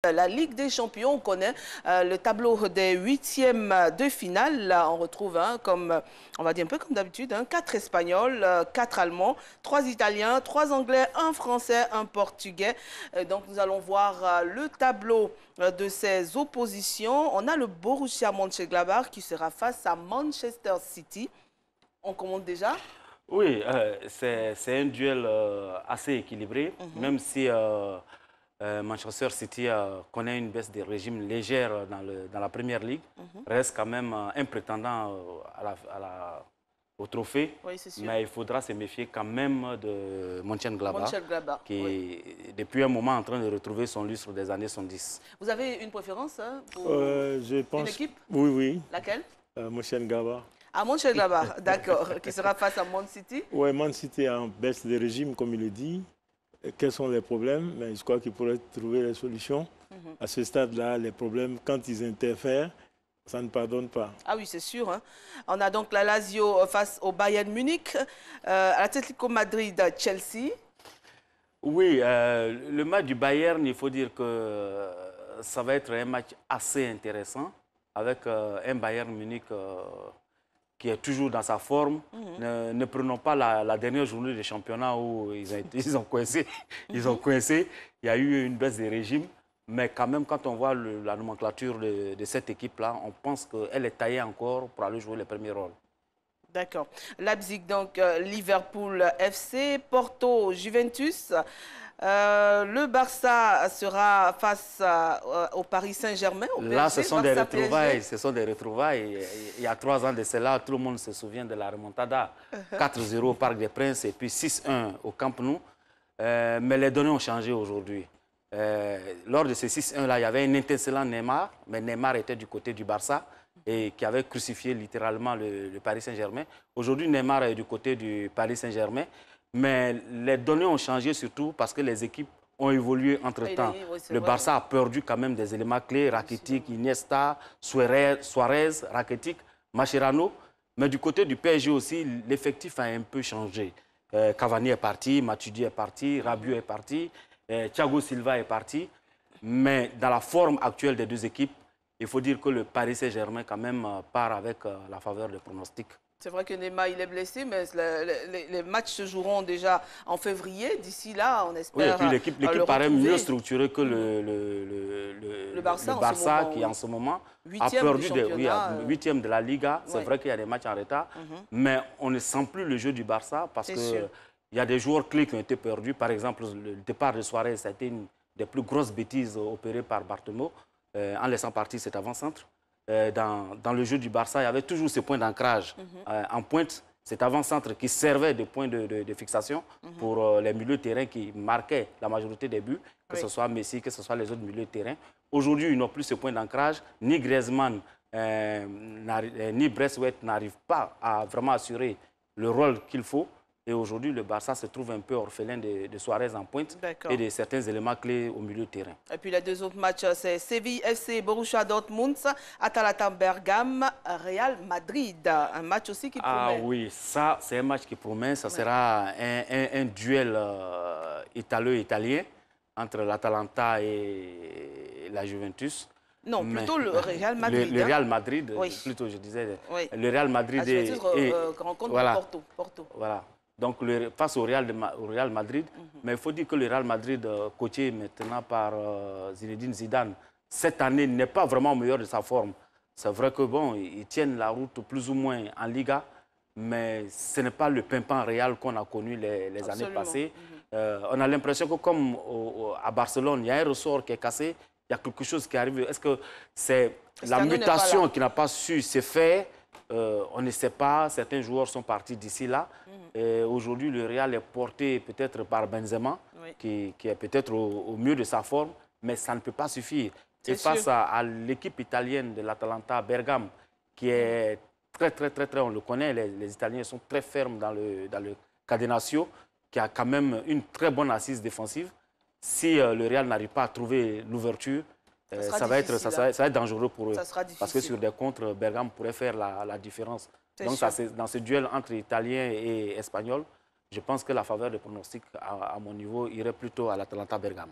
La Ligue des Champions, on connaît le tableau des huitièmes de finale. Là, on retrouve, comme, on va dire un peu comme d'habitude, 4 Espagnols, 4 Allemands, 3 Italiens, 3 Anglais, 1 Français, 1 Portugais. Donc, nous allons voir le tableau de ces oppositions. On a le Borussia Mönchengladbach qui sera face à Manchester City. On commence déjà? Oui, c'est un duel assez équilibré, même si Manchester City connaît une baisse des régimes légère dans la première ligue, reste quand même un prétendant au trophée, Oui, c'est sûr. mais il faudra se méfier quand même de Mönchengladbach, qui est depuis un moment en train de retrouver son lustre des années 70. Vous avez une préférence pour je pense... une équipe? Oui, oui. Laquelle? Mönchengladbach. À Mönchengladbach, d'accord, qui sera face à Man City? Oui, Man City est en baisse de régime, comme il le dit. Quels sont les problèmes? Mais je crois qu'il pourrait trouver les solutions. À ce stade-là, les problèmes, quand ils interfèrent, ça ne pardonne pas. Ah oui, c'est sûr. On a donc la Lazio face au Bayern Munich, l'Atlético Madrid, Chelsea. Oui, le match du Bayern, il faut dire que ça va être un match assez intéressant avec un Bayern Munich qui est toujours dans sa forme. Ne prenons pas la dernière journée du championnat où ils ont coincé. Ils ont coincé. Il y a eu une baisse des régimes. Mais quand même, quand on voit la nomenclature de cette équipe-là, on pense qu'elle est taillée encore pour aller jouer les premiers rôles. D'accord. Leipzig, donc Liverpool FC, Porto, Juventus. Le Barça sera face au Paris Saint-Germain. Là, ce sont des retrouvailles. Ce sont des retrouvailles. Il y a 3 ans de cela, tout le monde se souvient de la remontada. 4-0 au Parc des Princes et puis 6-1 au Camp Nou. Mais les données ont changé aujourd'hui. Lors de ces 6-1-là, il y avait un étincelant Neymar, mais Neymar était du côté du Barça et qui avait crucifié littéralement le Paris Saint-Germain. Aujourd'hui, Neymar est du côté du Paris Saint-Germain. Mais les données ont changé surtout parce que les équipes ont évolué entre-temps. Le Barça a perdu quand même des éléments clés, Rakitic, Iniesta, Suarez, Rakitic, Mascherano. Mais du côté du PSG aussi, l'effectif a un peu changé. Cavani est parti, Matuidi est parti, Rabiot est parti, Thiago Silva est parti. Mais dans la forme actuelle des deux équipes, il faut dire que le Paris Saint-Germain quand même part avec la faveur des pronostics. C'est vrai que Neymar, il est blessé, mais les matchs se joueront déjà en février. D'ici là, on espère. Oui, et puis l'équipe paraît mieux structurée que le Barça qui, en ce moment, a perdu des 8e de la Liga. C'est vrai qu'il y a des matchs en retard, mais on ne sent plus le jeu du Barça parce qu'il y a des joueurs clés qui ont été perdus. Par exemple, le départ de Suarez, ça a été une des plus grosses bêtises opérées par Bartomeu en laissant partir cet avant-centre. Dans le jeu du Barça, il y avait toujours ce point d'ancrage en pointe, cet avant-centre qui servait de point de fixation pour les milieux de terrain qui marquaient la majorité des buts, que ce soit Messi, que ce soit les autres milieux de terrain. Aujourd'hui, ils n'ont plus ce point d'ancrage. Ni Griezmann, ni Braithwaite n'arrivent pas à vraiment assurer le rôle qu'il faut. Et aujourd'hui, le Barça se trouve un peu orphelin de Suarez en pointe et de certains éléments clés au milieu de terrain. Et puis les deux autres matchs, c'est Séville FC, Borussia Dortmund, Atalanta Bergame, Real Madrid. Un match aussi qui promet. Ah oui, ça, c'est un match qui promet. Ça sera un duel italo-italien entre l'Atalanta et la Juventus. Non, plutôt le Real Madrid. Le Real Madrid, plutôt, je disais. Le Real Madrid rencontre de Porto. Voilà. Donc, face au Real Madrid, mais il faut dire que le Real Madrid, coaché maintenant par Zinedine Zidane, cette année n'est pas vraiment au meilleur de sa forme. C'est vrai que bon, ils tiennent la route plus ou moins en Liga, mais ce n'est pas le pimpant Real qu'on a connu les années passées. On a l'impression que comme à Barcelone, il y a un ressort qui est cassé, il y a quelque chose qui arrive. Est-ce que c'est la mutation qui n'a pas su se faire? On ne sait pas, certains joueurs sont partis d'ici là. Aujourd'hui, le Real est porté peut-être par Benzema, qui est peut-être au mieux de sa forme, mais ça ne peut pas suffire. Et face à l'équipe italienne de l'Atalanta Bergame, qui est très, on le connaît, les Italiens sont très fermes dans le cadenaccio, qui a quand même une très bonne assise défensive. Si le Real n'arrive pas à trouver l'ouverture, ça va être dangereux pour eux. Parce que sur des contres, Bergame pourrait faire la différence. Donc, dans ce duel entre Italiens et Espagnols, je pense que la faveur des pronostics, à mon niveau, irait plutôt à l'Atalanta Bergame.